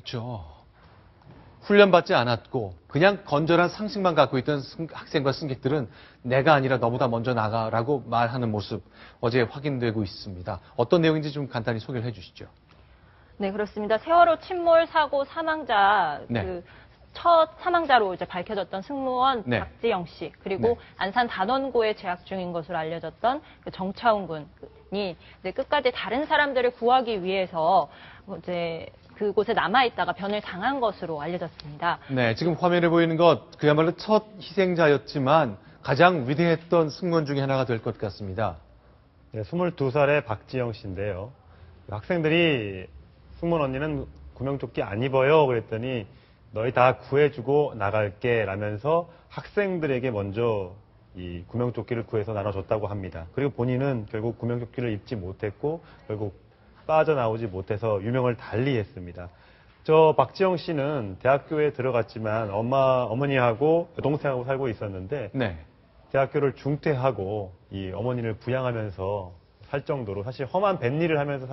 그렇죠. 훈련받지 않았고 그냥 건전한 상식만 갖고 있던 학생과 승객들은 내가 아니라 너보다 먼저 나가라고 말하는 모습 어제 확인되고 있습니다. 어떤 내용인지 좀 간단히 소개를 해주시죠. 네, 그렇습니다. 세월호 침몰 사고 사망자 네. 첫 사망자로 이제 밝혀졌던 승무원 네. 박지영 씨, 그리고 네. 안산 단원고에 재학 중인 것으로 알려졌던 그 정차훈 군이 이제 끝까지 다른 사람들을 구하기 위해서 이제 그곳에 남아있다가 변을 당한 것으로 알려졌습니다. 네, 지금 화면에 보이는 것 그야말로 첫 희생자였지만 가장 위대했던 승무원 중에 하나가 될 것 같습니다. 네, 22살의 박지영 씨인데요. 학생들이 승무원 언니는 구명조끼 안 입어요. 그랬더니 너희 다 구해주고 나갈게 라면서 학생들에게 먼저 이 구명조끼를 구해서 나눠줬다고 합니다. 그리고 본인은 결국 구명조끼를 입지 못했고 결국 빠져나오지 못해서 유명을 달리했습니다. 저 박지영 씨는 대학교에 들어갔지만 어머니하고 여동생하고 살고 있었는데 네. 대학교를 중퇴하고 이 어머니를 부양하면서 살 정도로 사실 험한 뱃일을 하면서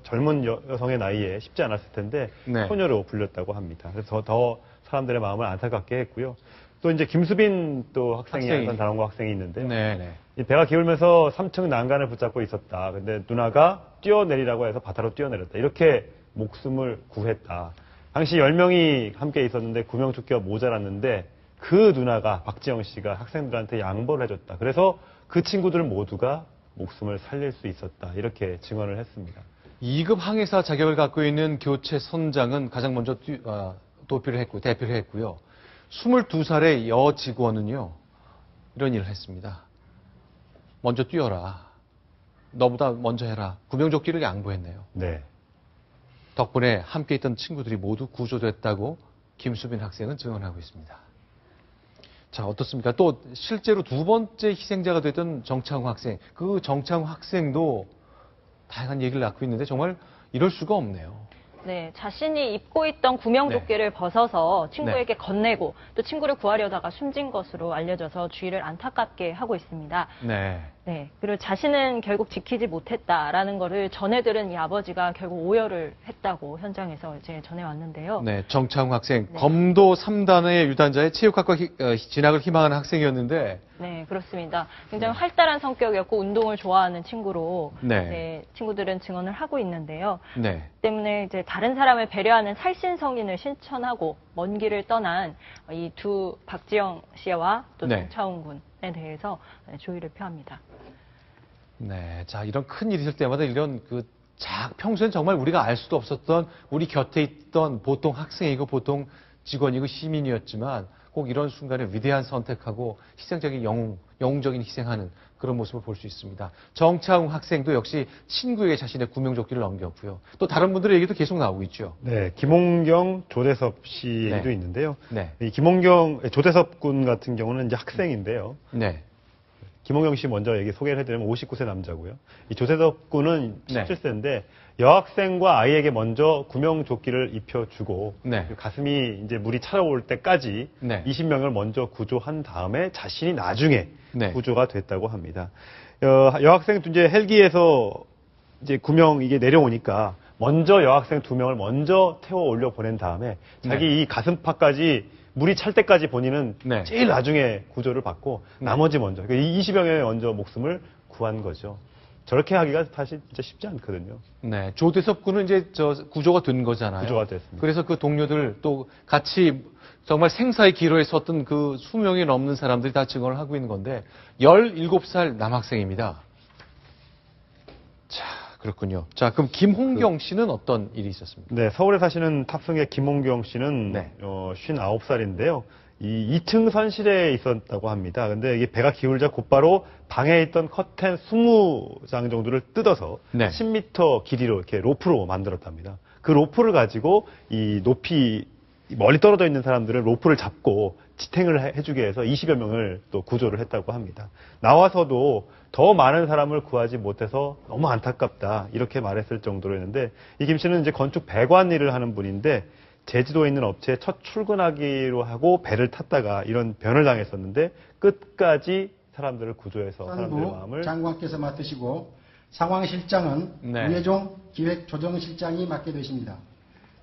젊은 여성의 나이에 쉽지 않았을 텐데 네. 소녀로 불렸다고 합니다. 그래서 더 사람들의 마음을 안타깝게 했고요. 또 이제 김수빈 또 학생이 안산 단원고 학생이 있는데 네. 이 배가 기울면서 3층 난간을 붙잡고 있었다. 근데 누나가 뛰어내리라고 해서 바다로 뛰어내렸다. 이렇게 목숨을 구했다. 당시 10명이 함께 있었는데 9명조끼가 모자랐는데 그 누나가 박지영 씨가 학생들한테 양보를 해줬다. 그래서 그 친구들 모두가 목숨을 살릴 수 있었다. 이렇게 증언을 했습니다. 2급 항해사 자격을 갖고 있는 교체 선장은 가장 먼저 대피를 했고요. 22살의 여 직원은요, 이런 일을 했습니다. 먼저 뛰어라. 너보다 먼저 해라. 구명조끼를 양보했네요. 네. 덕분에 함께 있던 친구들이 모두 구조됐다고 김수빈 학생은 증언하고 있습니다. 자, 어떻습니까? 또 실제로 두 번째 희생자가 됐던 정창우 학생. 그 정창우 학생도 다양한 얘기를 낳고 있는데 정말 이럴 수가 없네요. 네, 자신이 입고 있던 구명조끼를 벗어서 친구에게 건네고 또 친구를 구하려다가 숨진 것으로 알려져서 주위를 안타깝게 하고 있습니다. 네. 네, 그리고 자신은 결국 지키지 못했다라는 거를 전해 들은 이 아버지가 결국 오열을 했다고 현장에서 이제 전해왔는데요. 네, 정창우 학생, 검도 3단의 유단자의 체육학과 진학을 희망하는 학생이었는데 네, 그렇습니다. 굉장히 활달한 성격이었고 운동을 좋아하는 친구로 이제 친구들은 증언을 하고 있는데요. 네. 때문에 이제 다른 사람을 배려하는 살신성인을 실천하고 먼 길을 떠난 이 두 박지영 씨와 또 정차훈 군에 대해서 조의를 표합니다. 네, 자 이런 큰 일이 있을 때마다 이런 평소엔 정말 우리가 알 수도 없었던 우리 곁에 있던 보통 학생이고 보통 직원이고 시민이었지만 꼭 이런 순간에 위대한 선택하고 희생적인 영웅적인 희생하는 그런 모습을 볼 수 있습니다. 정창우 학생도 역시 친구에게 자신의 구명조끼를 넘겼고요. 또 다른 분들의 얘기도 계속 나오고 있죠. 네, 김홍경, 조대섭 씨 얘기도 있는데요. 네. 이 조대섭 군 같은 경우는 이제 학생인데요. 네. 김홍경 씨 먼저 소개를 해드리면 59세 남자고요. 이 조대섭 군은 17세인데 여학생과 아이에게 먼저 구명조끼를 입혀주고 가슴이 이제 물이 차올 때까지 20명을 먼저 구조한 다음에 자신이 나중에 구조가 됐다고 합니다. 여학생 이제 헬기에서 이제 이게 내려오니까 먼저 여학생 2명을 먼저 태워 올려 보낸 다음에 자기 이 가슴팍까지 물이 찰 때까지 본인은 제일 나중에 구조를 받고 나머지 먼저, 그러니까 이 20여 명의 먼저 목숨을 구한 거죠. 저렇게 하기가 사실 진짜 쉽지 않거든요. 네, 조대섭 군은 이제 구조가 된 거잖아요. 구조가 됐습니다. 그래서 그 동료들 또 같이 정말 생사의 기로에 섰던 그 수명이 넘는 사람들이 다 증언을 하고 있는 건데 17살 남학생입니다. 자, 그렇군요. 자, 그럼 김홍경 씨는 어떤 일이 있었습니까? 네, 서울에 사시는 탑승객 김홍경 씨는 59살인데요. 이 2층 선실에 있었다고 합니다. 근데 이게 배가 기울자 곧바로 방에 있던 커튼 20장 정도를 뜯어서 10m 길이로 이렇게 로프로 만들었답니다. 그 로프를 가지고 이 높이 멀리 떨어져 있는 사람들을 로프를 잡고 지탱을 해주게 해서 20여 명을 또 구조를 했다고 합니다. 나와서도 더 많은 사람을 구하지 못해서 너무 안타깝다 이렇게 말했을 정도로였는데 이 김 씨는 이제 건축 배관 일을 하는 분인데 제주도에 있는 업체에 첫 출근하기로 하고 배를 탔다가 이런 변을 당했었는데 끝까지 사람들을 구조해서 사람들의 마음을 장관께서 맡으시고 상황실장은 우회종 기획조정실장이 맡게 되십니다.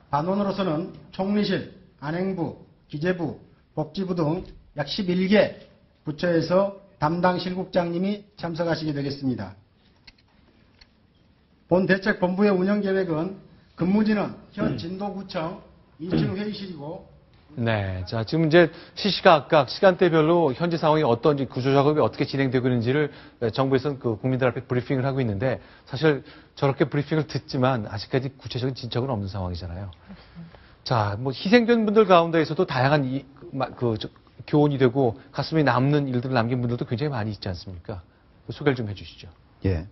반원으로서는 총리실, 안행부, 기재부, 복지부 등 약 11개 부처에서 담당 실국장님이 참석하시게 되겠습니다. 본 대책본부의 운영계획은 근무지는 현 진도구청 2층 회의실이고 네. 자, 지금 이제 시시각각 시간대별로 현재 상황이 어떤지 구조작업이 어떻게 진행되고 있는지를 정부에서는 그 국민들 앞에 브리핑을 하고 있는데 사실 저렇게 브리핑을 듣지만 아직까지 구체적인 진척은 없는 상황이잖아요. 자, 뭐 희생된 분들 가운데에서도 다양한 교훈이 되고 가슴에 남는 일들을 남긴 분들도 굉장히 많이 있지 않습니까? 소개를 좀 해주시죠. 예.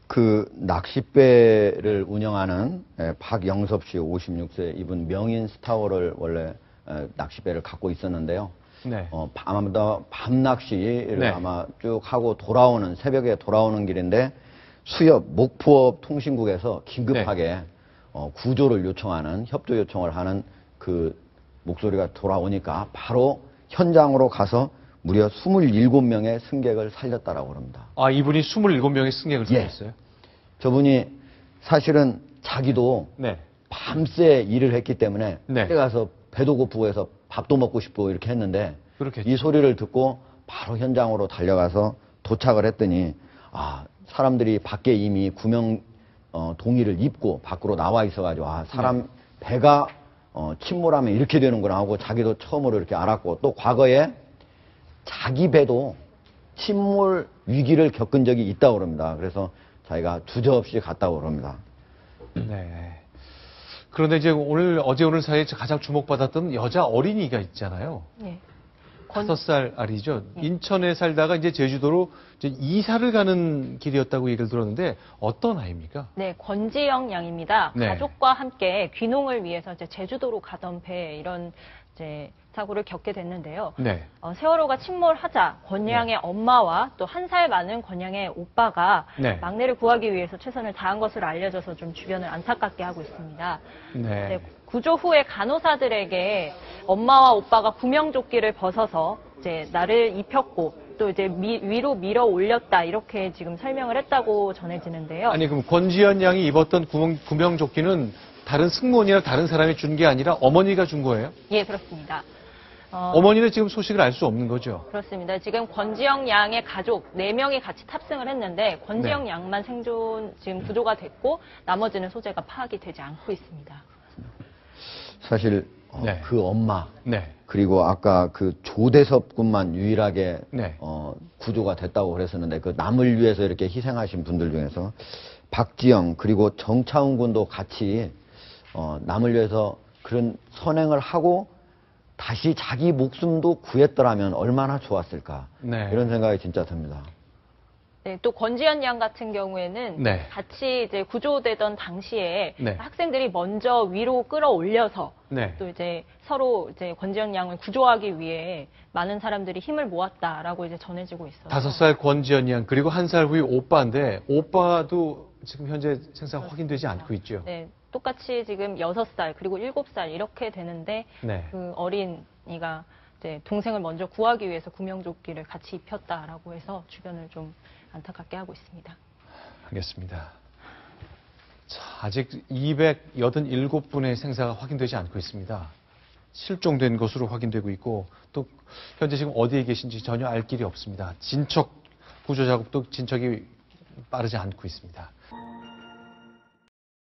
그 낚싯배를 운영하는 박영섭 씨 56세 이분 명인 스타워를 원래 낚싯배를 갖고 있었는데요. 네. 아마도 밤 낚시를 네. 아마 쭉 하고 돌아오는 새벽에 돌아오는 길인데 수협 목포업 통신국에서 긴급하게 구조를 요청하는 협조 요청을 하는 그 목소리가 돌아오니까 바로 현장으로 가서 무려 27명의 승객을 살렸다라고 합니다. 아, 이분이 27명의 승객을 살렸어요? 저분이 사실은 자기도 네. 밤새 일을 했기 때문에 네. 집에 가서 배도 고프고 해서 밥도 먹고 싶고 이렇게 했는데 그렇겠죠. 이 소리를 듣고 바로 현장으로 달려가서 도착을 했더니 사람들이 밖에 이미 구명 동의를 입고 밖으로 나와 있어가지고 사람 배가 침몰하면 이렇게 되는구나 하고 자기도 처음으로 이렇게 알았고 또 과거에 자기 배도 침몰 위기를 겪은 적이 있다고 그럽니다. 그래서 자기가 주저없이 갔다고 그럽니다. 네. 그런데 이제 어제 오늘 사이에 가장 주목받았던 여자 어린이가 있잖아요. 네. 5살 아리죠. 인천에 살다가 이제 제주도로 이제 이사를 가는 길이었다고 얘기를 들었는데 어떤 아이입니까? 네, 권지영 양입니다. 네. 가족과 함께 귀농을 위해서 이제 제주도로 가던 배에 이런 이제 사고를 겪게 됐는데요. 네. 세월호가 침몰하자 권양의 엄마와 또 한 살 많은 권양의 오빠가 네. 막내를 구하기 위해서 최선을 다한 것으로 알려져서 좀 주변을 안타깝게 하고 있습니다. 네. 네, 구조 후에 간호사들에게 엄마와 오빠가 구명조끼를 벗어서 이제 나를 입혔고 또 이제 위로 밀어 올렸다 이렇게 지금 설명을 했다고 전해지는데요. 아니 그럼 권지현 양이 입었던 구명조끼는 다른 승무원이나 다른 사람이 준 게 아니라 어머니가 준 거예요? 예, 그렇습니다. 어머니는 지금 소식을 알 수 없는 거죠? 그렇습니다. 지금 권지영 양의 가족 4명이 같이 탑승을 했는데 권지영 네. 양만 생존 지금 구조가 됐고 나머지는 소재가 파악이 되지 않고 있습니다. 사실 네. 그 엄마 네. 그리고 아까 그 조대섭 군만 유일하게 네. 구조가 됐다고 그랬었는데 그 남을 위해서 이렇게 희생하신 분들 중에서 박지영 그리고 정차훈 군도 같이 남을 위해서 그런 선행을 하고 다시 자기 목숨도 구했더라면 얼마나 좋았을까 네. 이런 생각이 진짜 듭니다. 네, 또 권지현 양 같은 경우에는 네. 같이 이제 구조되던 당시에 네. 학생들이 먼저 위로 끌어올려서 네. 또 이제 서로 이제 권지현 양을 구조하기 위해 많은 사람들이 힘을 모았다라고 이제 전해지고 있어요. 5살 권지현 양 그리고 1살 후에 오빠인데 오빠도 지금 현재 생사가 확인되지 않고 있죠. 네, 똑같이 지금 6살 그리고 7살 이렇게 되는데 네. 그 어린이가 이제 동생을 먼저 구하기 위해서 구명조끼를 같이 입혔다라고 해서 주변을 좀 안타깝게 하고 있습니다. 알겠습니다. 자, 아직 287분의 생사가 확인되지 않고 있습니다. 실종된 것으로 확인되고 있고 또 현재 지금 어디에 계신지 전혀 알 길이 없습니다. 진척 구조 작업도 진척이 빠르지 않고 있습니다.